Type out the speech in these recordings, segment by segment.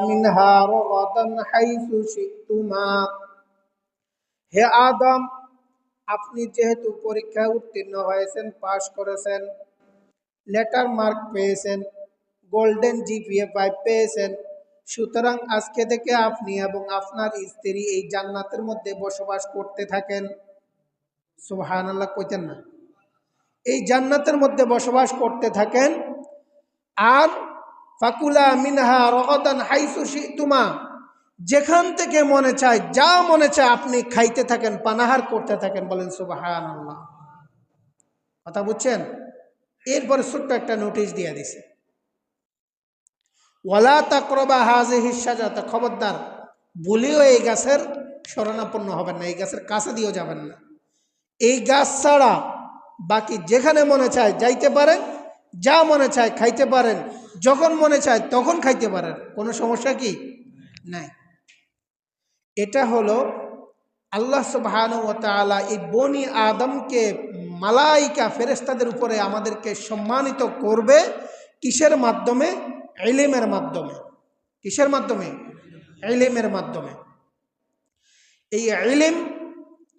মিনহা রাগাদান হাইসু শিতুমা। হে আদম, আপনি যেহেতু পরীক্ষায় উত্তীর্ণ হয়েছেন, পাশ করেছেন, লেটার মার্ক পেয়েছেন, গোল্ডেন জিপিএ 5 পেয়েছেন, সুতরাং আজকে থেকে আপনি এবং আপনার স্ত্রী এই জান্নাতের মধ্যে বসবাস করতে থাকেন। সুবহানাল্লাহ কইতেন না? এই জান্নাতের মধ্যে বসবাস করতে থাকেন। আর ফাকুলা মিনহা রাগাদান হাইসু শিতুমা, যেখান থেকে মনে চায়, যা মনে চায় আপনি খাইতে থাকেন, পানাহার করতে থাকেন। বলেন সুবহানাল্লাহ। কথা বুঝছেন? এরপরে ছোট্ট একটা নোটিশ দিয়ে দিছে, ওয়ালা তাকরাবা হাযিহি শাজারাতা, খবরদার বলিও এই গাছের শরণাপন্ন হবেন না, এই গাছের কাছে দিয়েও যাবেন না। এই গাছ ছাড়া বাকি যেখানে মনে চায় যাইতে পারেন, যা মনে চায় খাইতে পারেন, যখন মনে চায় তখন খাইতে পারেন, কোনো সমস্যা কি নাই। এটা হলো আল্লাহ সুবহানাহু ওয়া তাআলা এই বনি আদমকে মালাইকা ফেরেশতাদের উপরে আমাদেরকে সম্মানিত করবে কিসের মাধ্যমে? ইলমের মাধ্যমে। কিসের মাধ্যমে? ইলমের মাধ্যমে। এই ইলম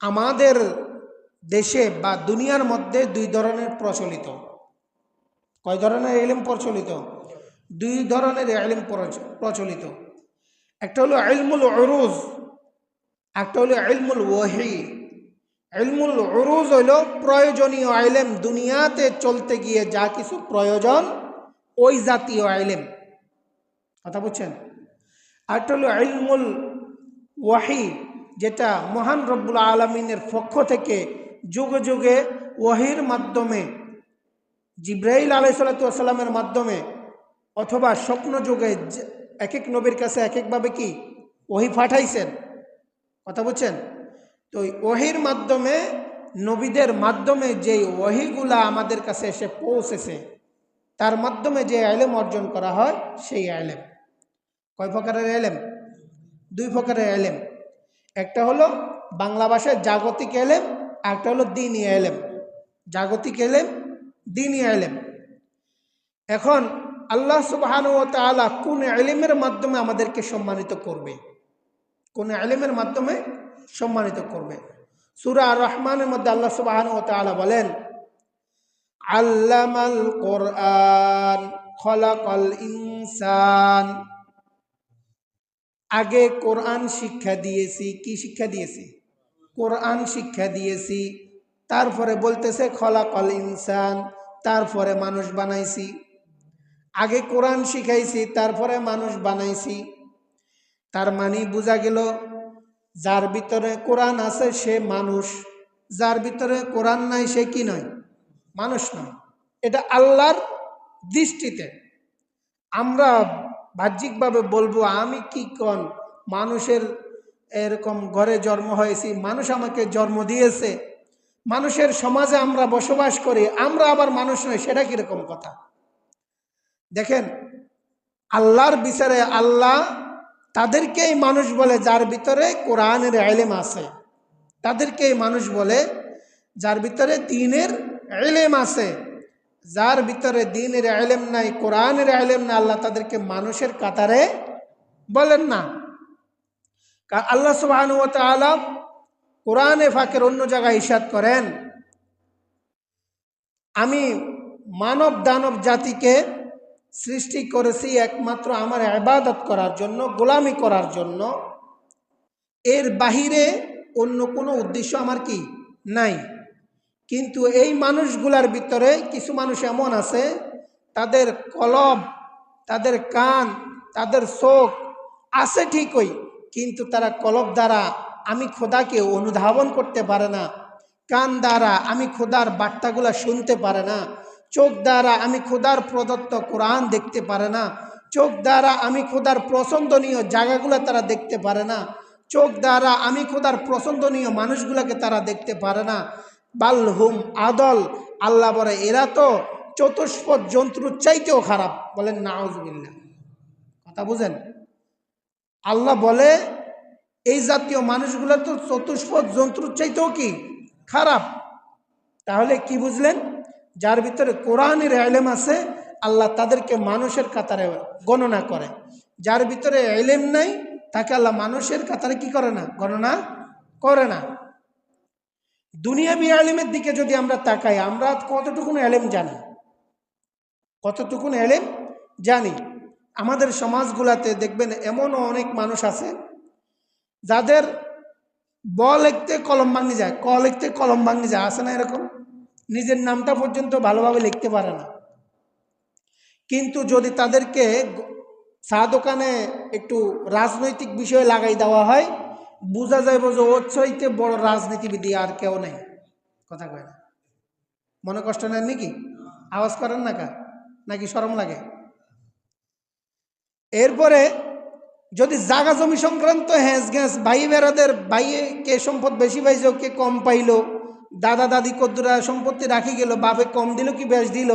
আমাদের দেশে বা দুনিয়ার মধ্যে দুই ধরনের প্রচলিত। কয় ধরনের ইলম প্রচলিত? দুই ধরনের ইলম প্রচলিত। একটা হলো ইলমুল উরুজ, একটা হলো ইলমুল ওয়াহি। ইলমুল উরুজ হইল প্রয়োজনীয় ইলম, দুনিয়াতে চলতে গিয়ে যা কিছু প্রয়োজন ওই জাতীয় ইলম। কথা বুঝছেন? আরেকটা হলো ইলমুল ওয়াহি, যেটা মহান রব্বুল আলামিনের পক্ষ থেকে যুগে যুগে ওয়াহির মাধ্যমে, জিবরাইল আলাইহিস সালাতু ওয়াস সালামের মাধ্যমে অথবা স্বপ্ন যুগে এক এক নবীর কাছে এক একভাবে কি ওয়াহি পাঠাইছেন। কথা বুঝছেন? তো ওয়াহির মাধ্যমে, নবীদের মাধ্যমে যেই ওয়াহিগুলা আমাদের কাছে এসে পৌঁছেছে, তার মাধ্যমে যে ইলম অর্জন করা হয় সেই ইলম। কয় প্রকারের ইলম? দুই প্রকারের ইলম। একটা হলো বাংলা ভাষায় জাগতিক ইলম, একটা হলো দ্বীনি ইলম। জাগতিক ইলম, দ্বীনি ইলম। এখন আল্লাহ সুবহানাহু ওয়া তাআলা কোন ইলমের মাধ্যমে আমাদেরকে সম্মানিত করবে? কোন ইলমের মাধ্যমে সম্মানিত করবে? সূরা আর রহমানের মধ্যে আল্লাহ সুবহানাহু ওয়া তাআলা বলেন, আল্লামাল কোরআন খলাকাল ইনসান। আগে কোরআন শিক্ষা দিয়েছি। কি শিক্ষা দিয়েছি? কোরআন শিক্ষা দিয়েছি। তারপরে বলতেছে খলাকাল ইনসান, তারপরে মানুষ বানাইছি। আগে কোরআন শিখাইছি, তারপরে মানুষ বানাইছি। তার মানে বোঝা গেল যার ভিতরে কোরআন আছে সে মানুষ, যার ভিতরে কোরআন নাই সে কি নয়? মানুষ নয়। এটা আল্লাহর দৃষ্টিতে। আমরা বাহ্যিকভাবে বলবো আমি কি কোন মানুষের এরকম ঘরে জন্ম হয়েছি, মানুষ আমাকে জন্ম দিয়েছে, মানুষের সমাজে আমরা বসবাস করি, আমরা আবার মানুষ নই, সেটা কিরকম কথা? দেখেন, আল্লাহর বিচারে আল্লাহ তাদেরকেই মানুষ বলে যার ভিতরে কোরআনের ইলম আছে, তাদেরকেই মানুষ বলে যার ভিতরে দ্বীনের ইলম আছে। যার ভিতরে দ্বীনের ইলম নাই, কোরআনের ইলম না, আল্লাহ তাদেরকে মানুষের কাতারে বলেন না। কারণ আল্লাহ সুবহানাহু ওয়া তাআলা কোরআনে পাকের অন্য জায়গায় ইরশাদ করেন, আমি মানব দানব জাতিকে সৃষ্টি করেছি একমাত্র আমার ইবাদত করার জন্য, গোলামি করার জন্য। এর বাহিরে অন্য কোনো উদ্দেশ্য আমার কি নাই। কিন্তু এই মানুষগুলার ভিতরে কিছু মানুষ এমন আছে, তাদের কলব, তাদের কান, তাদের চোখ আছে ঠিকই, কিন্তু তারা কলব দ্বারা আমি খোদাকে অনুধাবন করতে পারে না, কান দ্বারা আমি খোদার বার্তাগুলা শুনতে পারে না, চোখ দ্বারা আমি খোদার প্রদত্ত কোরআন দেখতে পারে না, চোখ দ্বারা আমি খোদার পছন্দনীয় জায়গাগুলো তারা দেখতে পারে না, চোখ দ্বারা আমি খোদার পছন্দনীয় মানুষগুলোকে তারা দেখতে পারে না। বালহুম আদল, আল্লাহ বলে এরা তো চতুষ্পদ জন্তুর চাইতেও খারাপ। বলেন নাউজুবিল্লাহ। কথা বুঝেন? আল্লাহ বলে এই জাতীয় মানুষগুলো তো চতুষ্পদ জন্তুর চাইতেও কি খারাপ। তাহলে কি বুঝলেন? যার ভিতরে কোরআনের ইলম আছে আল্লাহ তাদেরকে মানুষের কাতারে গণনা করে, যার ভিতরে ইলম নাই তাকে আল্লাহ মানুষের কাতারে কি করে না, গণনা করে না। দুনিয়াবি ইলমের দিকে যদি আমরা তাকাই, আমরা কতটুকুন ইলম জানি, কতটুকুন ইলম জানি। আমাদের সমাজগুলাতে দেখবেন এমনও অনেক মানুষ আছে যাদের ব লিখতে কলম ভাঙে যায়, ক লিখতে কলম ভাঙে যায়, আছে না এরকম? নিজের নামটা পর্যন্ত ভালোভাবে লিখতে পারে না। কিন্তু যদি তাদেরকে চা দোকানে একটু রাজনৈতিক বিষয়ে লাগাই দেওয়া হয়, বোঝা যাবে যে ওর চাইতে বড় রাজনীতিবিদ আর কেউ নেই। কথা কয় না? মনে কষ্ট নেন নাকি? আওয়াজ করেন না কা, নাকি শরম লাগে? এরপরে যদি জাগা জমি সংক্রান্ত হ্যাঁস গ্যাস, ভাই বেড়াদের ভাইয়ে কে সম্পদ বেশি পাইছে, কে কম পাইল, দাদা দাদি কদ্দুরা সম্পত্তি রাখি গেল, বাপে কম দিল কি বেশ দিল,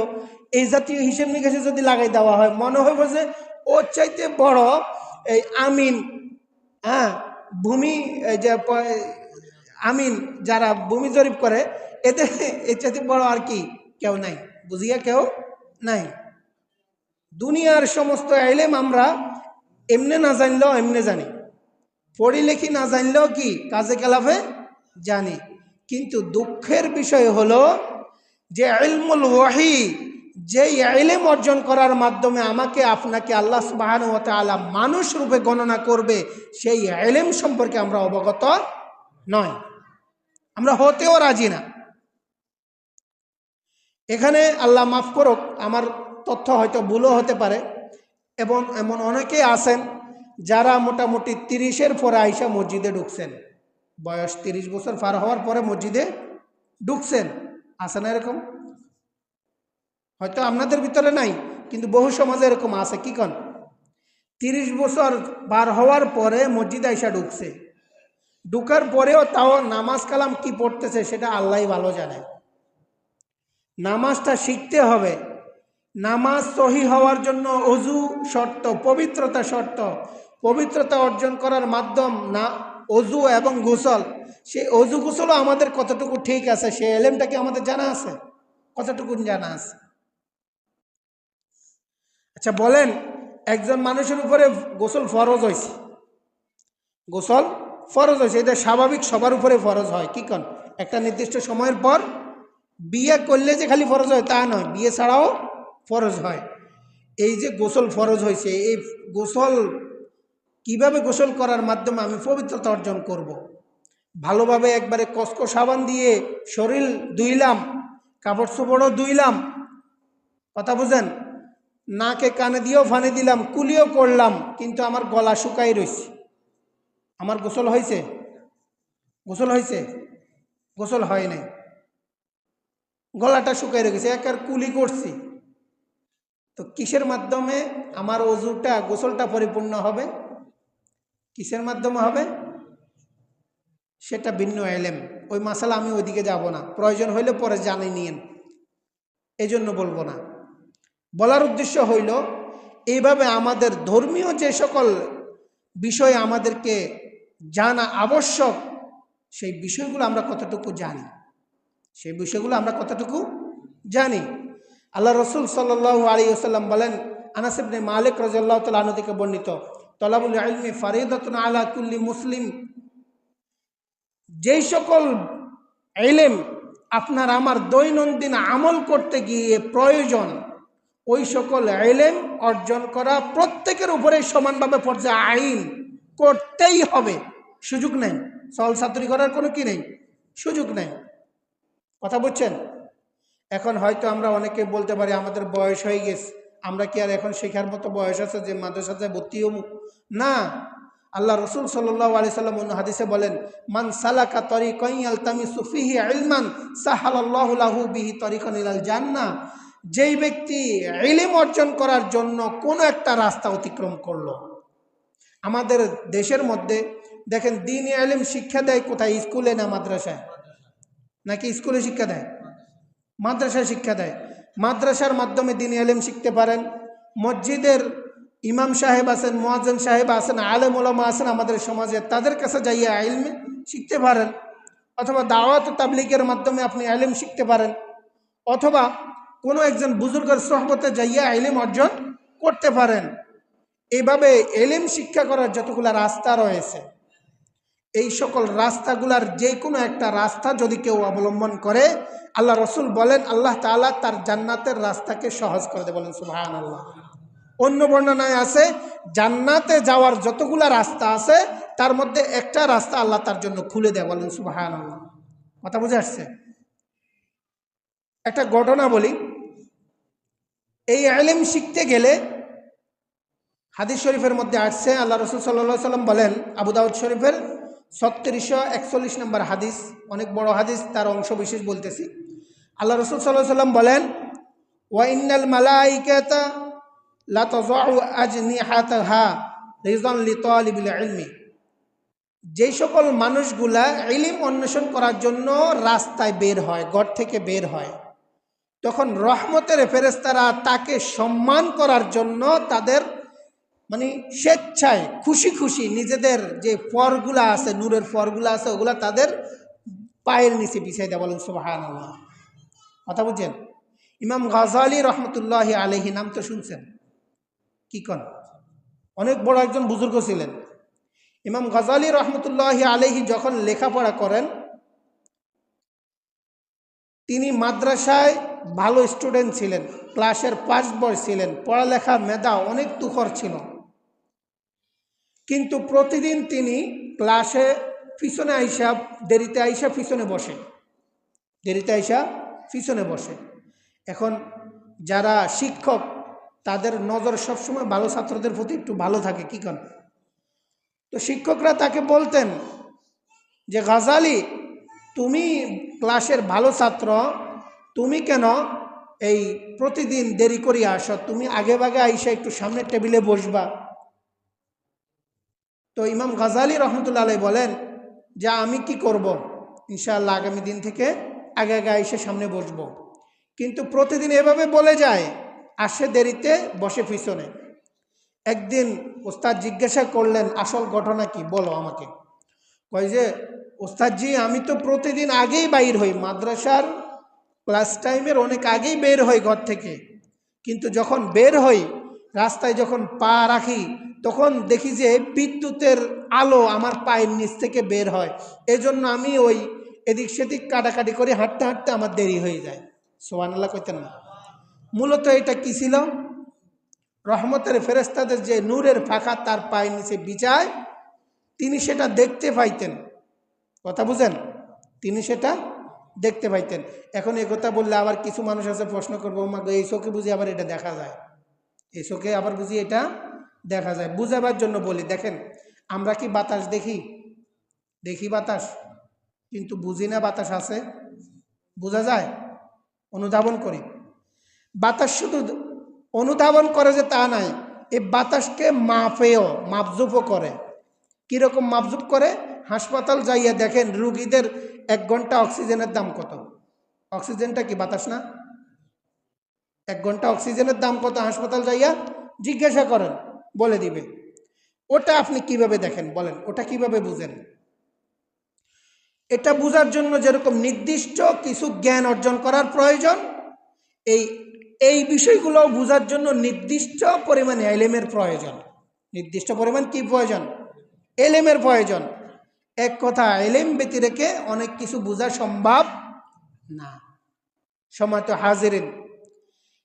এই জাতীয় হিসেব নিকেশে যদি লাগাই দেওয়া হয়, মনে হইব যে ওর চাইতে বড় এই আমিন, হ্যাঁ ভূমি, যে আমিন যারা ভূমি জরিপ করে, এদের এর চাইতে বড় আর কি কেউ নাই, বুঝিয়া কেউ নাই। দুনিয়ার সমস্ত ইলম আমরা এমনে না জানলেও এমনে জানি, পড়ি লেখি না জানলেও কি কাজে কেলাফে জানি। কিন্তু দুঃখের বিষয় হলো যে ইলমুল ওয়াহি, যে ইলম অর্জন করার মাধ্যমে আমাকে আপনাকে আল্লাহ সুবহানাহু ওয়া তাআলা মানুষ রূপে গণনা করবে, সেই ইলম সম্পর্কে আমরা অবগত নয়, আমরা হতেও রাজি না। এখানে আল্লাহ মাফ করুক, আমার তথ্য হয়তো ভুলও হতে পারে, এবং এমন অনেকেই আছেন যারা মোটামুটি 30-এর পরে আইসা মসজিদে ঢুকছেন, বয়স 30 বছর পার হওয়ার পরে মসজিদে ঢুকছেন, আছে না এরকম? হয়তো আপনাদের ভিতরে নাই, কিন্তু বহু সমাজে এরকম আছে। কি কন? 30 বছর পার হওয়ার পরে মসজিদে আইসা ঢুকছে, ঢুকার পরেও তাও নামাজ কালাম কি পড়তেছে সেটা আল্লাহই ভালো জানে। নামাজটা শিখতে হবে। নামাজ সহি হওয়ার জন্য অজু শর্ত, পবিত্রতা শর্ত। পবিত্রতা অর্জন করার মাধ্যম না অজু এবং গোসল। সেই অজু গোসলও আমাদের কতটুকু ঠিক আছে, সেই এলেমটা কি আমাদের জানা আছে? কতটুকু জানা আছে? আচ্ছা বলেন, একজন মানুষের উপরে গোসল ফরজ হয়েছে, গোসল ফরজ হয়েছে, এটা স্বাভাবিক, সবার উপরে ফরজ হয়। কি কন? একটা নির্দিষ্ট সময়ের পর। বিয়ে করলে যে খালি ফরজ হয় তা নয়, বিয়ে ছাড়াও ফরজ হয়। এই যে গোসল ফরজ হয়েছে, এই গোসল কিভাবে গোসল করার মাধ্যমে আমি পবিত্রতা অর্জন করব। ভালোভাবে একবারে কসকো সাবান দিয়ে শরীর ধুইলাম, কাপড় চোপড়ও ধুইলাম, কথা বুঝেন, নাকে কানে দিয়েও ফানি দিলাম, কুলিও করলাম, কিন্তু আমার গলা শুকাই রয়েছে, আমার গোসল হয়েছে? গোসল হয়েছে? গোসল হয় নাই, গলাটা শুকাই রেখেছে, একার কুলি করছি। তো কিসের মাধ্যমে আমার অজুটা, গোসলটা পরিপূর্ণ হবে? কিসের মাধ্যমে হবে? সেটা ভিন্ন ইলম, ওই মাসালা আমি ওইদিকে যাব না, প্রয়োজন হইলে পরে জানিয়ে নিয়েন, এই জন্য বলবো না। বলার উদ্দেশ্য হইল এইভাবে আমাদের ধর্মীয় যে সকল বিষয় আমাদেরকে জানা আবশ্যক, সেই বিষয়গুলো আমরা কতটুকু জানি, সেই বিষয়গুলো আমরা কতটুকু জানি। আল্লাহ রসুল সাল্লাল্লাহু আলাইহি ওয়াসাল্লাম বলেন, আনাস ইবনে মালিক রাদিয়াল্লাহু তাআলা আনহু থেকে বর্ণিত, তলাবুল ইলমি ফারিদাতুন আলা কুল্লি মুসলিম, যেই সকল ইলম আপনার আমার দৈনন্দিন আমল করতে গিয়ে প্রয়োজন, ওই সকল ইলম অর্জন করা প্রত্যেকের উপরে সমানভাবে পর্যায়ে আইন করতেই হবে, সুযোগ নেই। সল ছাত্রী করার কোনো কি নেই, সুযোগ নেই। কথা বুঝছেন? এখন হয়তো আমরা অনেকে বলতে পারি আমাদের বয়স হয়ে গেছে, আমরা কি আর এখন শেখার মতো বয়স আছে যে মাদ্রাসাতে ভর্তি হবো? না। আল্লাহ রসুল সাল্লাল্লাহু আলাইহি সাল্লাম অন্য হাদিসে বলেন, মান সালাকা তরিকান ইয়ালতামিসু ফিহি ইলমান সাহালাল্লাহু লাহু বিহি তরিকান ইলাল জান্নাহ, যেই ব্যক্তি ইলম অর্জন করার জন্য কোনো একটা রাস্তা অতিক্রম করলো। আমাদের দেশের মধ্যে দেখেন দ্বীনি ইলম শিক্ষা দেয় কোথায়? স্কুলে না মাদ্রাসায়? নাকি স্কুলে শিক্ষা দেয়? মাদ্রাসায় শিক্ষা দেয়। মাদ্রাসার মাধ্যমে দ্বীনি ইলম শিখতে পারেন। মসজিদের ইমাম সাহেব আছেন, মুয়াজ্জিন সাহেব আছেন, আলেম ওলামা আছেন আমাদের সমাজে, তাদের কাছে যাইয়া ইলম শিখতে পারেন। অথবা দাওয়াত ও তাবলীগের মাধ্যমে আপনি ইলম শিখতে পারেন, অথবা কোনো একজন বুজুর্গের সোহবতে যাইয়া ইলম অর্জন করতে পারেন। এইভাবে এলেম শিক্ষা করার যতগুলো রাস্তা রয়েছে, এই সকল রাস্তাগুলার যে কোনো একটা রাস্তা যদি কেউ অবলম্বন করে, আল্লাহ রসুল বলেন আল্লাহ তাআলা তার জান্নাতের রাস্তাকে সহজ করে দেয়। বলেন সুবহানাল্লাহ। অন্য বর্ণনায় আছে জান্নাতে যাওয়ার যতগুলা রাস্তা আছে তার মধ্যে একটা রাস্তা আল্লাহ তার জন্য খুলে দেয়। বলেন সুবহানাল্লাহ। কথা বুঝে আসছে? একটা ঘটনা বলি। এই ইলম শিখতে গেলে হাদিস শরীফের মধ্যে আসছে, আল্লাহ রসুল সাল্লাল্লাহু সাল্লাম বলেন, আবু দাউদ শরীফের 3641 নম্বর হাদিস, অনেক বড় হাদিস, তার অংশ বিশেষ বলতেছি। আল্লাহ রসুল সাল্লাল্লাহু সাল্লাম বলেন, ওয়া ইন্নাল মালাইকাতা লা তাযউ আজনিহাতাহা রিযান লিতালিবিল ইলমি। যেই সকল মানুষগুলা ইলম অন্বেষণ করার জন্য রাস্তায় বের হয়, ঘর থেকে বের হয়, তখন রহমতের ফেরেশতারা তাকে সম্মান করার জন্য তাদের মানে স্বেচ্ছায় খুশি খুশি নিজেদের যে ফরগুলা আছে, নূরের ফরগুলা আছে, ওগুলা তাদের পায়ের নিচে বিছাই দেয়। বলেন সুবহানাল্লাহ। কথা বুঝছেন? ইমাম গাজালি রহমতুল্লাহি আলাইহি নাম তো শুনছেন, কি কন? অনেক বড় একজন বুজুর্গ ছিলেন। ইমাম গাজালি রহমতুল্লাহি আলাইহি যখন লেখাপড়া করেন, তিনি মাদ্রাসায় ভালো স্টুডেন্ট ছিলেন, ক্লাসের ফার্স্ট বয় ছিলেন, পড়ালেখার মেধা অনেক তুখর ছিল। কিন্তু প্রতিদিন তিনি ক্লাসে পিছনে আইসা, দেরিতে আইসা পিছনে বসে, দেরিতে আইসা পিছনে বসে। এখন যারা শিক্ষক তাদের নজর সবসময় ভালো ছাত্রদের প্রতি একটু ভালো থাকে, কি কন? তো শিক্ষকরা তাকে বলতেন যে গাজালি, তুমি ক্লাসের ভালো ছাত্র, তুমি কেন এই প্রতিদিন দেরি করিয়া আসো? তুমি আগে ভাগে আইসা একটু সামনের টেবিলে বসবা। তো ইমাম গাজালি রহমতুল্লাহ আলাইহি বলেন যে আমি কি করব, ইনশাআল্লাহ আগামী দিন থেকে আগে আগে আইসা সামনে বসবো। কিন্তু প্রতিদিন এভাবে বলে যায়, আসে দেরিতে, বসে পিছনে। একদিন ওস্তাদ জিজ্ঞাসা করলেন, আসল ঘটনা কি বলো আমাকে। কয় যে ওস্তাদজি, আমি তো প্রতিদিন আগেই বাইর হই, মাদ্রাসার ক্লাস টাইমের অনেক আগেই বের হই ঘর থেকে, কিন্তু যখন বের হই রাস্তায় যখন পা রাখি তখন দেখি যে বিদ্যুতের আলো আমার পায়ের নিচ থেকে বের হয়, এজন্য আমি ওই এদিক সেদিক কাটাকাটি করে হাঁটতে হাঁটতে আমার দেরি হয়ে যায়। সুবহানাল্লাহ কইতেন না? মূলত এটা কি ছিল? রহমতের ফেরেশতাদের যে নূরের ফাঁকা তার পায়ের নিচে বিছায়, তিনি সেটা দেখতে পাইতেন। কথা বুঝেন? তিনি সেটা দেখতে পাইতেন। এখন এ কথা বললে আবার কিছু মানুষ আছে প্রশ্ন করবো, মাগো এই চোখে বুঝি আবার এটা দেখা যায়? এই চোখে আবার বুঝি এটা দেখা যায়? বুঝাবার জন্য বলি, দেখেন আমরা কি বাতাস দেখি? দেখি বাতাস, কিন্তু বুঝি না বাতাস আছে। বোঝা যায়? অনুধাবন করি। বাতাস শুধু অনুধাবন করে যে তা নাই, এই বাতাসকে মাপেও, মাপজুপও করে। কীরকম মাপজুপ করে? হাসপাতাল যাইয়া দেখেন রুগীদের 1 ঘন্টা অক্সিজেনের দাম কত। অক্সিজেনটা কি বাতাস না? 1 ঘন্টা অক্সিজেনের দাম কত? হাসপাতাল যাইয়া জিজ্ঞাসা করেন, বলে দিবে। ওটা আপনি কিভাবে দেখেন বলেন? ওটা কিভাবে বুঝেন? এটা বুঝার জন্য যেরকম নির্দিষ্ট কিছু জ্ঞান অর্জন করার প্রয়োজন, এই বিষয়গুলো বুঝার জন্য নির্দিষ্ট পরিমাণে ইলমের প্রয়োজন। নির্দিষ্ট পরিমাণ কি প্রয়োজন? ইলমের প্রয়োজন। এক কথা, ইলম ব্যতি রেখে অনেক কিছু বোঝা সম্ভব না। সম্মানিত হাজিরিন,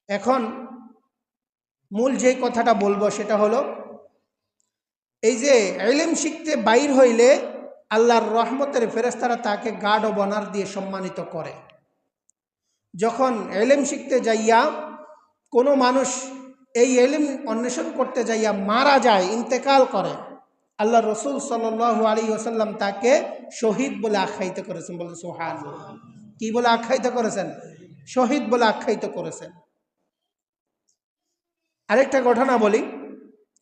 এখন মূল যে কথাটা বলবো সেটা হলো, এই যে ইলম শিখতে বাইর হইলে আল্লাহর রহমতের ফেরেশতারা তাকে গার্ড অব অনার দিয়ে সম্মানিত করে। যখন ইলম শিখতে যাইয়া কোনো মানুষ এই ইলম অন্বেষণ করতে যাইয়া মারা যায়, ইন্তেকাল করে, আল্লাহ রসুল সাল্লাল্লাহু আলাইহি ওয়াসাল্লাম তাকে শহীদ বলে আখ্যায়িত করেছেন। বলে সুবহানাল্লাহ। কি বলে আখ্যায়িত করেছেন? শহীদ বলে আখ্যায়িত করেছেন। আরেকটা ঘটনা বলি।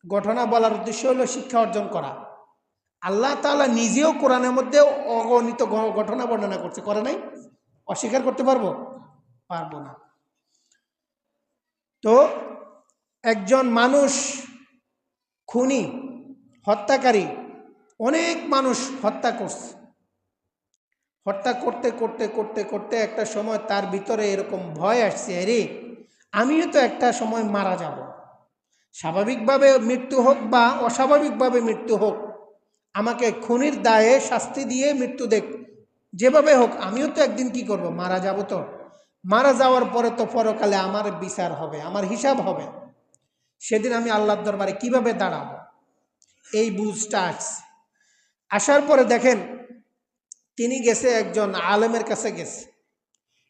ঘটনা বলার উদ্দেশ্য হলো শিক্ষা অর্জন করা। আল্লাহ তাআলা নিজেও কোরআনের মধ্যে অগণিত ঘটনা বর্ণনা করছে, করে নাই? অস্বীকার করতে পারবো? পারবো না। তো একজন মানুষ খুনি, হত্যাকারী, অনেক মানুষ হত্যা করছে। হত্যা করতে করতে করতে করতে একটা সময় তার ভিতরে এরকম ভয় আসছে, আরে আমিও তো একটা সময় মারা যাব। স্বাভাবিকভাবে মৃত্যু হোক বা অস্বাভাবিকভাবে মৃত্যু হোক, আমাকে খুনির দায়ে শাস্তি দিয়ে মৃত্যু দেখ, যেভাবে হোক আমিও তো একদিন কি করব, মারা যাব। তো মারা যাওয়ার পরে তো পরকালে আমার বিচার হবে, আমার হিসাব হবে। সেদিন আমি আল্লাহর দরবারে কিভাবে দাঁড়াবো, এই বুঝটা আসছে। আসার পরে দেখেন তিনি গেছে, একজন আলেমের কাছে গেছে।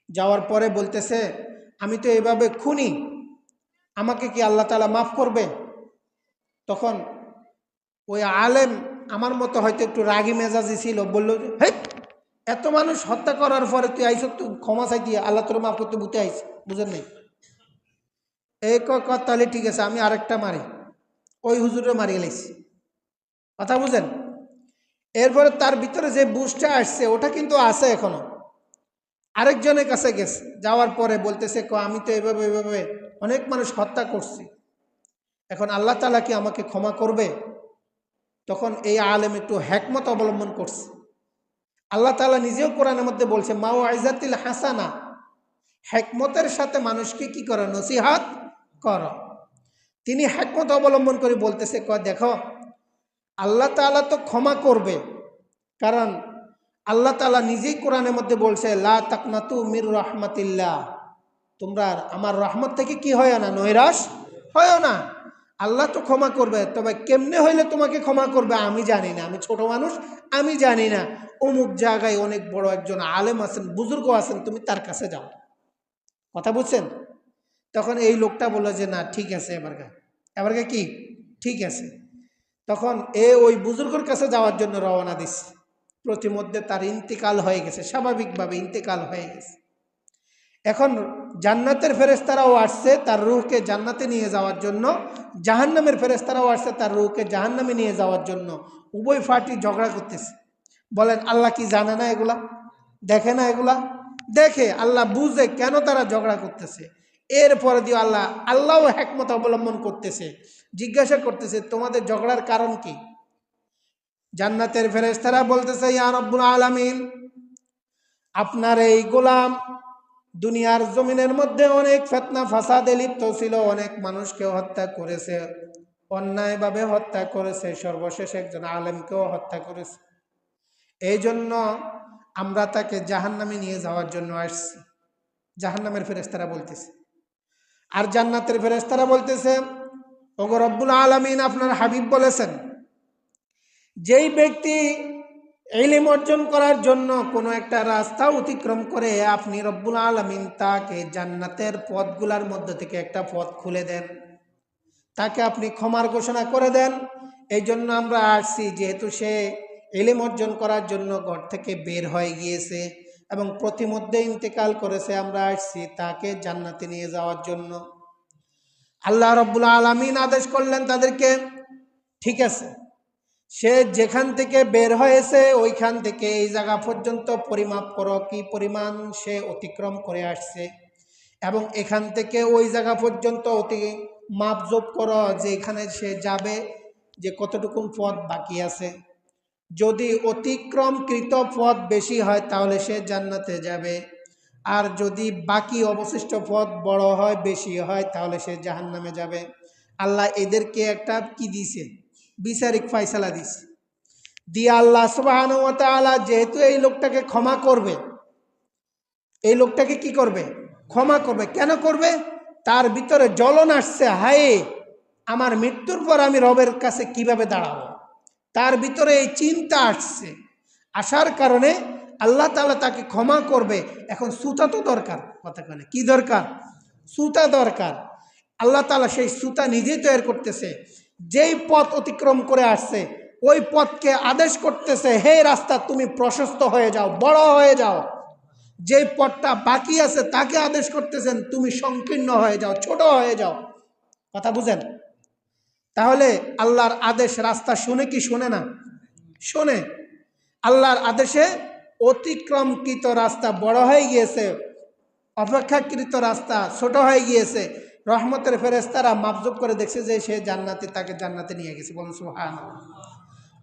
যাওয়ার পরে বলতেছে, আমি তো এভাবে খুনি, আমাকে কি আল্লাহ তাআলা মাফ করবে? তখন ওই আলেম আমার মতো হয়তো একটু রাগী মেজাজি ছিল, বলল যে, হে, এত মানুষ হত্যা করার পরে তুই আইস তুই ক্ষমা চাই দিয়ে আল্লাহ তোর মাফ করতে বুঝতে আইস, বুঝেন নাই? এই তাহলে ঠিক আছে, আমি আরেকটা মারি, ওই হুজুরে মারিয়ে লাইছি। কথা বুঝেন? এরপরে তার ভিতরে যে বুঝটা আসছে ওটা কিন্তু আছে এখনো। আরেকজনের কাছে গেছে, যাওয়ার পরে বলতেছে, আমি তো এভাবে এভাবে অনেক মানুষ হত্যা করছি, এখন আল্লাহ তাআলা কি আমাকে ক্ষমা করবে? তখন এই আলেম একটু হিকমত অবলম্বন করছে। আল্লাহ তাআলা নিজেও কোরআনের মধ্যে বলছে, মাউইজাতিল হাসানা, হিকমতের সাথে মানুষকে কি করো, নসিহত করো। তিনি হিকমত অবলম্বন করে বলতেছে, দেখো আল্লাহ তাআলা তো ক্ষমা করবে, কারণ আল্লাহ তাআলা নিজেই কোরআনের মধ্যে বলছে, লা তাকনাতু মির রাহমাতিল্লাহ, তোমরা আমার রহমত থেকে কি হয় না, নৈরাশ হয় না। আল্লাহ তো ক্ষমা করবে, তবে কেমনে হইলে তোমাকে ক্ষমা করবে আমি জানি না, আমি ছোট মানুষ, আমি জানি না। অমুক জায়গায় অনেক বড় একজন আলেম আছেন, বুজুর্গ আছেন, তুমি তার কাছে যাও। কথা বুঝছেন? তখন এই লোকটা বললো যে, না ঠিক আছে, এবারকে কি ঠিক আছে। তখন ওই বুজুর্গের কাছে যাওয়ার জন্য রওনা দিচ্ছে। প্রতিমধ্যে তার ইন্তেকাল হয়ে গেছে, স্বাভাবিকভাবে ইন্তেকাল হয়ে গেছে। এখন জান্নাতের ফেরেশতারাও আসছে তার রূহকে জান্নাতে নিয়ে যাওয়ার জন্য, জাহান্নামের ফেরেশতারাও আসছে তার রূহকে জাহান্নামে নিয়ে যাওয়ার জন্য। উভয় পার্টি ঝগড়া করতেছে। বলেন আল্লাহ কি জানে না এগুলা? দেখে না এগুলা? দেখে, আল্লাহ বুঝে কেন তারা ঝগড়া করতেছে। এরপরে দিয়ে আল্লাহও হিকমত অবলম্বন করতেছে, জিজ্ঞাসা করতেছে, তোমাদের ঝগড়ার কারণ কি? জান্নাতের ফেরেশতারা বলতেছে, ইয়া রব্বুল আলামিন, আপনার এই গোলাম দুনিয়ার জমিনের মধ্যে অনেক ফিতনা ফাসাদে লিপ্ত ছিল, অনেক মানুষকে হত্যা করেছে, অন্যায়ভাবে হত্যা করেছে, সর্বশেষ একজন আলেমকেও হত্যা করেছে। এই জন্য আমরা তাকে জাহান্নামে নিয়ে যাওয়ার জন্য আসছি। জাহান্নামের ফেরেশতারা বলতেছে। আর জান্নাতের ফেরেশতারা বলতেছে, ওগো রব্বুল আলামিন, আপনার হাবিব বলেছেন, যেই ব্যক্তি ইলম অর্জন করার জন্য কোনো একটা রাস্তা অতিক্রম করে, আপনি রব্বুল আলামিন তাকে জান্নাতের পথগুলার মধ্যে থেকে একটা পথ খুলে দেন, তাকে আপনি ক্ষমার ঘোষণা করে দেন। এই জন্য আমরা আসছি, যেহেতু সে ইলম অর্জন করার জন্য ঘর থেকে বের হয়ে গিয়েছে এবং প্রতিমধ্যে ইন্তেকাল করেছে, আমরা আসছি তাকে জান্নাতে নিয়ে যাওয়ার জন্য। আল্লাহ রব্বুল আলামিন আদেশ করলেন তাদেরকে, ঠিক আছে, সে যেখান থেকে বের হয়েছে ওইখান থেকে এই জায়গা পর্যন্ত পরিমাপ করো, কি পরিমাণ সে অতিক্রম করে আসছে, এবং এখান থেকে ওই জায়গা পর্যন্ত মাপজোপ করো যে এখানে সে যাবে, যে কতটুকুন পথ বাকি আছে। যদি অতিক্রমকৃত পথ বেশি হয় তাহলে সে জান্নাতে যাবে, আর যদি বাকি অবশিষ্ট পথ বড় হয়, বেশি হয়, তাহলে সে জাহান্নামে যাবে। আল্লাহ এদেরকে একটা কি দিছে, বিচারিক ফয়সালা দিছে। দিয়ে আল্লাহ সুবহানাহু ওয়া তাআলা যেহেতু এই লোকটাকে ক্ষমা করবে, এই লোকটাকে কি করবে, ক্ষমা করবে। কেন করবে? তার ভিতরে জ্বলন আসছে, হায় আমার মৃত্যুর পর আমি রবের কাছে কিভাবে দাঁড়াবো, তার ভিতরে এই চিন্তা আসছে। আসার কারণে আল্লাহ তাআলা তাকে ক্ষমা করবে। এখন সুতা তো দরকার, কথা কেন, কি দরকার? সুতা দরকার। আল্লাহ তাআলা সেই সুতা নিজেই তৈরি করতেছে। যেই পথ অতিক্রম করে আসছে ওই পথকে আদেশ করতেছে, হে রাস্তা তুমি প্রশস্ত হয়ে যাও, বড় হয়ে যাও। যেই পথটা বাকি আছে তাকে আদেশ করতেছেন, তুমি সংকীর্ণ হয়ে যাও, ছোট হয়ে যাও। কথা বুঝেন? তাহলে আল্লাহর আদেশ রাস্তা শুনে কি শুনে না? শোনে। আল্লাহর আদেশে অতিক্রমকৃত রাস্তা বড় হয়ে গিয়েছে, অপেক্ষাকৃত রাস্তা ছোট হয়ে গিয়েছে। রহমতের ফেরেশতারা মাপজুপ করে দেখছে যে সে জান্নাতে, তাকে জান্নাতে নিয়ে গেছে। বলুন সুবহানাল্লাহ।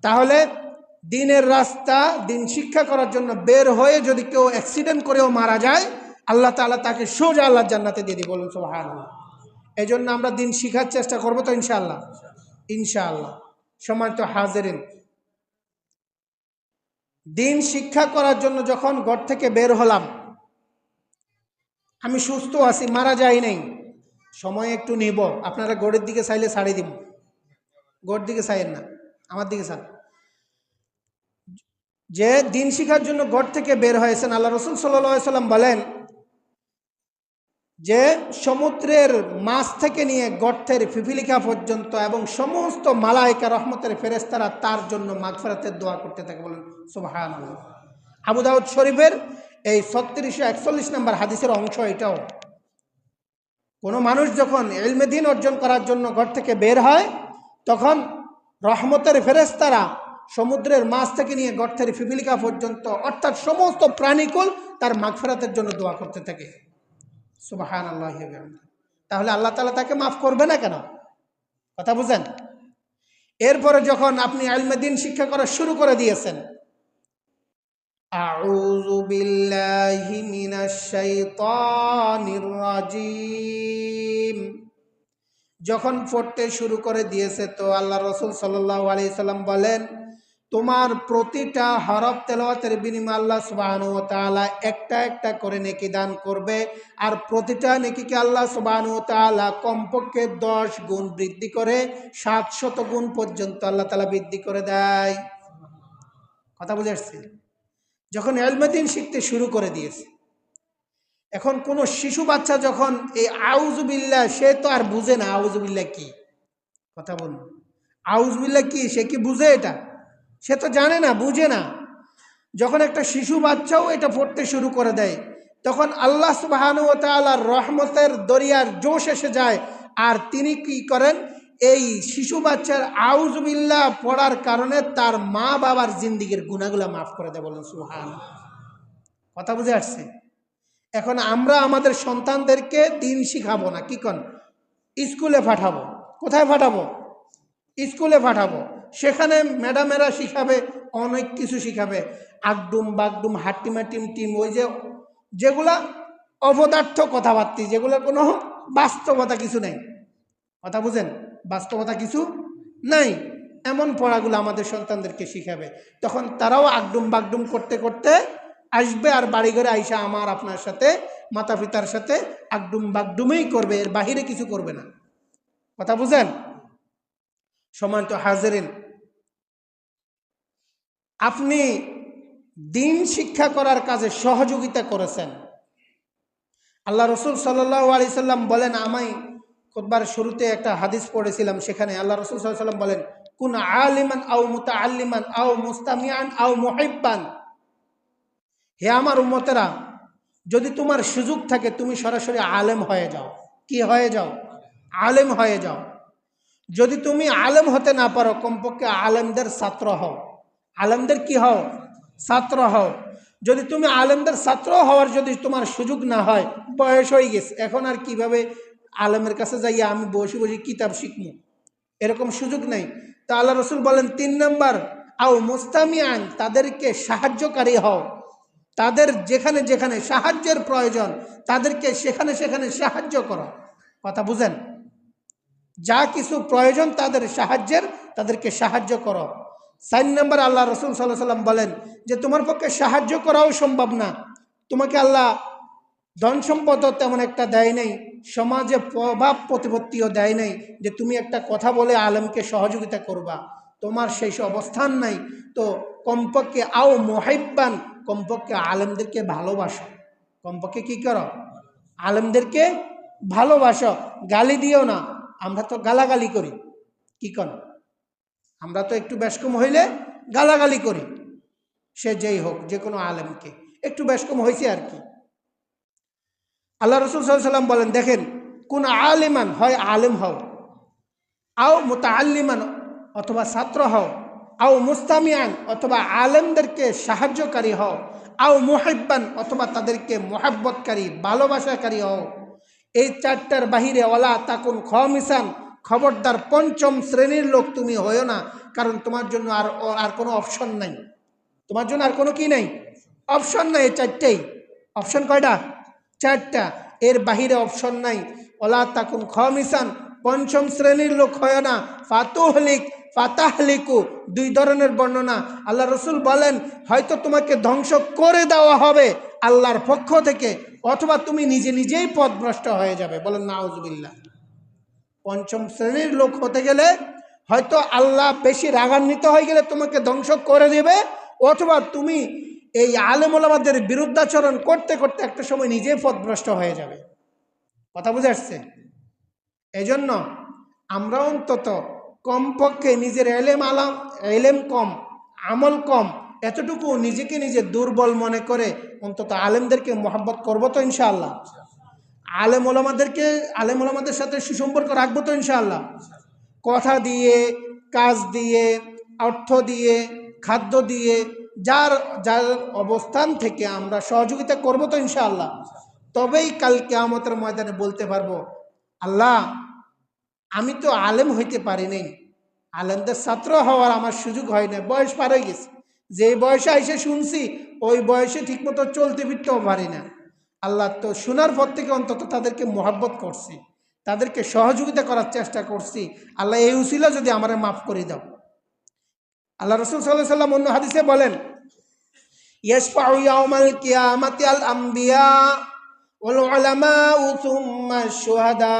তাহলে দিনের রাস্তা, দিন শিক্ষা করার জন্য বের হয়ে যদি কেউ অ্যাক্সিডেন্ট করেও মারা যায়, আল্লাহ তাআলা তাকে সোজা আল্লাহর জান্নাতে দিয়ে দিবে। বলুন সুবহানাল্লাহ। এই জন্য আমরা দিন শিখার চেষ্টা করবো তো ইনশাআল্লাহ, ইনশাআল্লাহ। সম্মানিত হাজিরিন, দিন শিক্ষা করার জন্য যখন ঘর থেকে বের হলাম, আমি সুস্থ আছি, মারা যাই নাই, সময় একটু নিব। আপনারা গড়ের দিকে চাইলে ছাড়ি দিব, গড় দিকে চাইেন না, আমার দিকে চান। যে দিন শিখার জন্য ঘর থেকে বের হয়েছেন, আল্লাহ রসুল সাল্লাল্লাহু আলাইহি সাল্লাম বলেন যে সমুদ্রের মাছ থেকে নিয়ে গর্তের পিপিলিকা পর্যন্ত এবং সমস্ত মালায়েকা রহমতের ফেরেশতারা তার জন্য মাগফিরাতের দোয়া করতে থাকে। বলেন সুবহানাল্লাহ। আবু দাউদ শরীফের এই 3641 নম্বর হাদিসের অংশ এটাও। কোনো মানুষ যখন ইলমে দ্বীন অর্জন করার জন্য ঘর থেকে বের হয়, তখন রহমতের ফেরেশতারা সমুদ্রের মাছ থেকে নিয়ে গর্তের পিপিলিকা পর্যন্ত অর্থাৎ সমস্ত প্রাণীকুল তার মাগফিরাতের জন্য দোয়া করতে থাকে। সুবহানাল্লাহ। তাহলে আল্লাহ তাআলা তাকে মাফ করবে না কেন? কথা বুঝেন? এরপরে যখন আপনি ইলমে দ্বীন শিক্ষা করা শুরু করে দিয়েছেন, আউযু বিল্লাহি মিনাশ শাইতানির রাজিম যখন পড়তে শুরু করে দিয়েছে, তো আল্লাহ রসুল সাল্লাল্লাহু আলাইহি সাল্লাম বলেন, তোমার প্রতিটা হরফ তেলাওয়াতের বিনিময়ে আল্লাহ সুবহানাহু ওয়া তাআলা একটা একটা করে নেকি দান করবে। আর প্রতিটা নেকিকে আল্লাহ সুবহানাহু ওয়া তাআলা কমপক্ষে 10 গুণ বৃদ্ধি করে 700 গুণ পর্যন্ত আল্লাহ তাআলা বৃদ্ধি করে দেয়। কথা বুঝে আসছে? যখন ইলমে দ্বীন শিখতে শুরু করে দিয়েছে, এখন কোনো শিশু বাচ্চা যখন এই আউযু বিল্লাহ, সে তো আর বুঝে না আউযু বিল্লাহ কি। কথা বলুন, আউযু বিল্লাহ কি সে কি বুঝে? এটা সে তো জানে না, বুঝে না। যখন একটা শিশু বাচ্চাও এটা পড়তে শুরু করে দেয়, তখন আল্লাহ সুবহানাহু ওয়া তাআলার রহমতের দরিয়ার জোশ এসে যায়। আর তিনি কি করেন, এই শিশু বাচ্চার আউযু বিল্লাহ পড়ার কারণে তার মা বাবার জিন্দেগির গুনাহগুলো মাফ করে দেয়। বলেন সুবহানাল্লাহ। কথা বুঝে আসছে? এখন আমরা আমাদের সন্তানদেরকে দিন শিখাবো না, কি কন, স্কুলে পাঠাবো। কোথায় পাঠাবো? স্কুলে পাঠাবো। সেখানে ম্যাডামেরা শিখাবে, অনেক কিছু শিখাবে, আগডুম বাগডুম হাট্টিমাটিম টিম, ওই যে যেগুলা অপদার্থ কথাবার্তি, যেগুলো কোনো বাস্তবতা কিছু নেই। কথা বুঝেন? বাস্তবতা কিছু নাই, এমন পড়াগুলো আমাদের সন্তানদেরকে শিখাবে। তখন তারাও আগডুম বাগডুম করতে করতে আসবে, আর বাড়ি ঘরে আইসা আমার আপনার সাথে, মাতা পিতার সাথে আগডুম বাগডুমেই করবে, এর বাহিরে কিছু করবে না। কথা বুঝেন? সম্মানিত হাজিরিন, আপনি দিন শিক্ষা করার কাজে সহযোগিতা করেছেন। আল্লাহ রসুল সাল্লাল্লাহু আলাইহি সাল্লাম বলেন, আমি খুতবার শুরুতে একটা হাদিস পড়েছিলাম, সেখানে আল্লাহ রসুল সাল্লাল্লাহু আলাইহি সাল্লাম বলেন, কুন আলিমান আও মুতাআল্লিমান আও মুস্তামিআন আও মুহিব্বান। হে আমার উম্মতেরা, যদি তোমার সুযোগ থাকে তুমি সরাসরি আলেম হয়ে যাও। কি হয়ে যাও? আলেম হয়ে যাও। যদি তুমি আলেম হতে না পারো, কমপক্ষে আলেমদের ছাত্র হও। আলেমদের কি হও? ছাত্র হও। যদি তুমি আলেমদের ছাত্র হওয়ার যদি তোমার সুযোগ না হয়, বয়স হয়ে গেছে, এখন আর কিভাবে আলেমের কাছে যাইয়া আমি বসে বসে কিতাব শিখবো, এরকম সুযোগ নেই। তা আল্লাহ রসুল বলেন 3 নম্বর, আও মুস্তামিআন, তাদেরকে সাহায্যকারী হও। তাদের যেখানে যেখানে সাহায্যের প্রয়োজন, তাদেরকে সেখানে সেখানে সাহায্য করো। কথা বুঝেন? যা কিছু প্রয়োজন তাদের সাহায্যের, তাদেরকে সাহায্য করো। 4 নম্বর, আল্লাহ রসুল সাল্লাল্লাহু আলাইহি সাল্লাম বলেন যে তোমার পক্ষে সাহায্য করাও সম্ভব না, তোমাকে আল্লাহ ধন সম্পদও তেমন একটা দেয় নাই, সমাজে প্রভাব প্রতিপত্তিও দেয় নাই যে তুমি একটা কথা বলে আলেমকে সহযোগিতা করবা, তোমার সেই অবস্থান নাই। তো কমপক্ষে আও মুহিব্বান, কমপক্ষে আলেমদেরকে ভালোবাসো। কমপক্ষে কি করো? আলেমদেরকে ভালোবাসো। গালি দিও না। আমরা তো গালাগালি করি, কি কর, আমরা তো একটু বেশকম হইলে গালাগালি করি। সে যেই হোক, যে কোনো আলেমকে একটু বেশকম হয়েছে আর কি। আল্লাহ রসুল সাল্লাল্লাহু আলাইহি সাল্লাম বলেন, দেখেন, কোন আলিমান, হয় আলেম হও, আও মুতাআল্লিমান, অথবা ছাত্র হও, আও মুস্তামিআন, অথবা আলেমদেরকে সাহায্যকারী হও, আও মুহিব্বান, অথবা তাদেরকে মোহাব্বতকারী ভালোবাসাকারী হও। এই 4টার বাহিরে ওয়ালা তাকুন খামিসান, খবরদার 5ম শ্রেণীর লোক তুমি হইও না, কারণ তোমার জন্য আর কোনো অপশন নাই। তোমার জন্য আর কোনো কি নেই? অপশন নাই। এই 4টাই অপশন। কয়টা? 4টা। এর বাহিরে অপশন নাই। ওলা তাকুন খমিসান, পঞ্চম শ্রেণীর লোক হয় না, ফাতাহলিকু, দুই ধরনের বর্ণনা। আল্লাহ রসুল বলেন হয়তো তোমাকে ধ্বংস করে দেওয়া হবে আল্লাহর পক্ষ থেকে, অথবা তুমি নিজে নিজেই পথভ্রষ্ট হয়ে যাবে। বলেন নাউজুবিল্লাহ। পঞ্চম শ্রেণীর লোক হতে গেলে হয়তো আল্লাহ বেশি রাগান্বিত হয়ে গেলে তোমাকে ধ্বংস করে দেবে, অথবা তুমি এই আলেম ওলামাদের বিরুদ্ধাচরণ করতে করতে একটা সময় নিজেই পথভ্রষ্ট হয়ে যাবে। কথা বুঝে আসছে? এই জন্য আমরা অন্তত কমপক্ষে নিজের এলেম কম, আমল কম, এতটুকু নিজেকে নিজে দুর্বল মনে করে অন্তত আলেমদেরকে মহব্বত করবো তো ইনশাআল্লাহ। আলেম ওলামাদের সাথে সুসম্পর্ক রাখবো তো ইনশাআল্লাহ। কথা দিয়ে, কাজ দিয়ে, অর্থ দিয়ে, খাদ্য দিয়ে, যার যার অবস্থান থেকে আমরা সহযোগিতা করবো তো ইনশাআল্লাহ। তবেই কাল কিয়ামতের ময়দানে বলতে পারবো, আল্লাহ আমি তো আলেম হইতে পারি নাই, আলেমদের ছাত্র হওয়ার আমার সুযোগ হয় না, বয়স পার হয়ে গেছে, যে বয়সে এসে শুনছি ওই বয়সে ঠিকমতো চলতে ফিরতেও পারি না। আল্লাহ তো শোনার পর থেকে অন্তত তাদেরকে মোহাব্বত করছি, তাদেরকে সহযোগিতা করার চেষ্টা করছি। আল্লাহ এই উসিলা যদি আমারে মাফ করে দাও। আল্লাহ রসুল সাল্লাল্লাহু আলাইহি ওয়াসাল্লাম অন্য হাদিসে বলেন, ইয়াশফাউ ইয়াউমাল কিয়ামাতি আল আমবিয়া ওয়াল উলামাউ সুম্মা শুহাদা।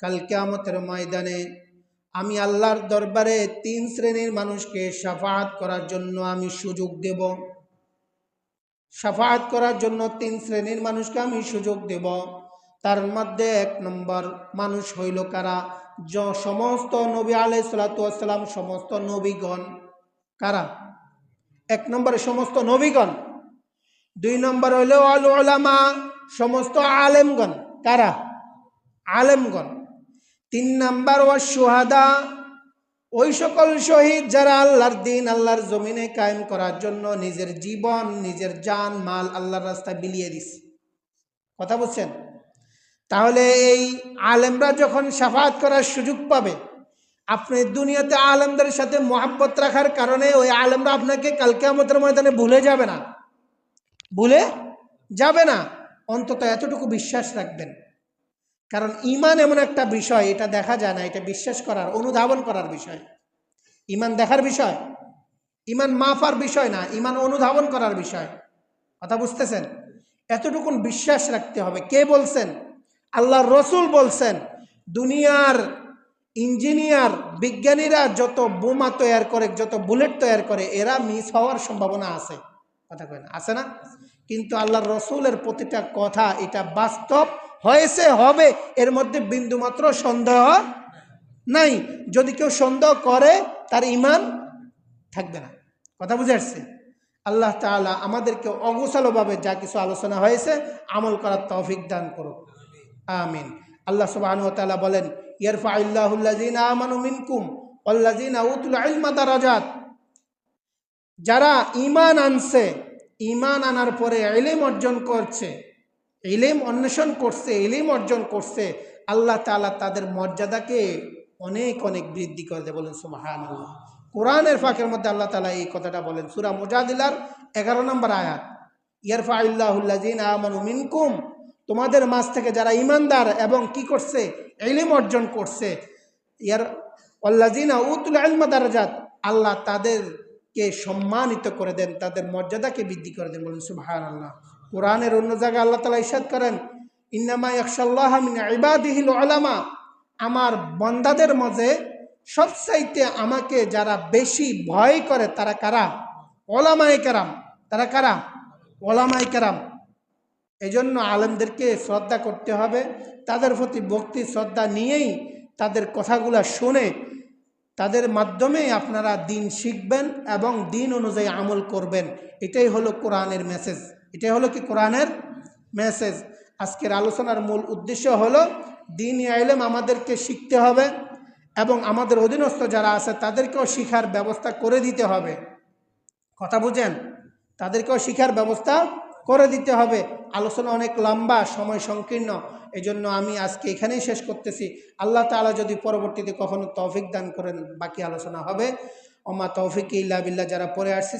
কাল কিয়ামতের ময়দানে আমি আল্লাহর দরবারে 3 শ্রেণীর মানুষকে শাফাআত করার জন্য আমি সুযোগ দেব। শাফাআত করার জন্য 3 শ্রেণীর মানুষকে আমি সুযোগ দেব। তার মধ্যে 1 নম্বর মানুষ হইল কারা? সমস্ত নবী আলাইহিস সালাতু ওয়াস সালাম, সমস্ত নবীগণ। কারা? 1 নম্বরে সমস্ত নবীগণ। 2 নম্বর হইল আল উলামা, সমস্ত আলেমগণ। কারা? আলেমগণ। 3 নম্বর ওয়াস শুহাদা, ওই সকল শহীদ যারা আল্লাহর দিন, আল্লাহর জমিনে কায়েম করার জন্য নিজের জীবন, নিজের জান মাল আল্লাহর রাস্তায় বিলিয়ে দিছে। কথা বুঝছেন? তাহলে এই আলেমরা যখন শাফাআত করার সুযোগ পাবে, আপনি দুনিয়াতে আলেমদের সাথে মহব্বত রাখার কারণে ওই আলেমরা আপনাকে কাল কিয়ামতের ময়দানে ভুলে যাবে না, ভুলে যাবে না। অন্তত এতটুকু বিশ্বাস রাখবেন। কারণ ঈমান এমন একটা বিষয়, এটা দেখা যায় না, এটা বিশ্বাস করার, অনুধাবন করার বিষয়। ঈমান দেখার বিষয়, ঈমান মাফার বিষয় না, ঈমান অনুধাবন করার বিষয়। কথা বুঝতেছেন? এতটুকু বিশ্বাস রাখতে হবে। কে বলছেন? আল্লাহর রসুল বলছেন, দুনিয়ার ইঞ্জিনিয়ার বিজ্ঞানীরা যত বোমা তৈরি করে, যত বুলেট তৈরি করে, এরা মিস হওয়ার সম্ভাবনা আছে। কথা কয় না? আছে না? কিন্তু আল্লাহর রসুলের প্রতিটা কথা এটা বাস্তব হয়েছে, হবে, এর মধ্যে বিন্দুমাত্র সন্দেহ নাই। যদি কেউ সন্দেহ করে তার ঈমান থাকবে না। কথা বুঝে আসছে? আল্লাহ তাআলা আমাদেরকে অগোছালোভাবে যা কিছু আলোচনা হয়েছে আমল করার তৌফিক দান করুক, আমিন। আল্লাহ সুবহানাহু ওয়া তাআলা বলেন, ইয়ারফাউল্লাহুল্লাযীনা আমানু মিনকুম ওয়াল্লাযীনা উতুল ইলমা দারাজাত। যারা ঈমান আনছে, ঈমান আনার পরে ইলম অর্জন করছে, ইলম অন্বেষণ করছে, ইলম অর্জন করছে, আল্লাহ তাআলা তাদের মর্যাদাকে অনেক অনেক বৃদ্ধি করে দেয়। বলেন সুবহানাল্লাহ। কোরআনের ফাঁকের মধ্যে আল্লাহ তাআলা এই কথাটা বলেন সূরা মুজাদিলার 11 নম্বর আয়াত, ইয়ারফাউল্লাহুল্লাযীনা আমানু মিনকুম, তোমাদের মাঝ থেকে যারা ঈমানদার এবং কি করছে, ইলম অর্জন করছে, ওয়াল্লাযীনা উতুল ইলমা দারাজাত, আল্লাহ তাদেরকে সম্মানিত করে দেন, তাদের মর্যাদাকে বৃদ্ধি করে দেন। বলেন সুবহানাল্লাহ। কোরআনের অন্য জায়গায় আল্লাহ তাআলা ইরশাদ করেন, ইন্নামা ইয়াখশাল্লাহা মিন ইবাদিহিল উলামা, আমার বান্দাদের মাঝে সবচাইতে আমাকে যারা বেশি ভয় করে তারা কারা? উলামায়ে কেরাম। তারা কারা? উলামায়ে কেরাম। এজন্য আলেমদেরকে শ্রদ্ধা করতে হবে, তাদের প্রতি ভক্তি শ্রদ্ধা নিয়েই তাদের কথাগুলো শুনে তাদের মাধ্যমে আপনারা দিন শিখবেন এবং দিন অনুযায়ী আমল করবেন। এটাই হলো কোরআনের মেসেজ। এটাই হলো কি কোরআনের মেসেজ। আজকের আলোচনার মূল উদ্দেশ্য হলো দ্বীনি ইলম আমাদেরকে শিখতে হবে এবং আমাদের অধীনস্থ যারা আছে তাদেরকেও শিখার ব্যবস্থা করে দিতে হবে। কথা বুঝেন? তাদেরকেও শিখার ব্যবস্থা করে দিতে হবে। আলোচনা অনেক লম্বা, সময় সংকীর্ণ, এজন্য আমি আজকে এখানেই শেষ করতেছি। আল্লাহ তাআলা যদি পরবর্তীতে কখনো তৌফিক দান করেন বাকি আলোচনা হবে। ওমা তৌফিক ইল্লা বিল্লাহ। যারা পড়ে আসছি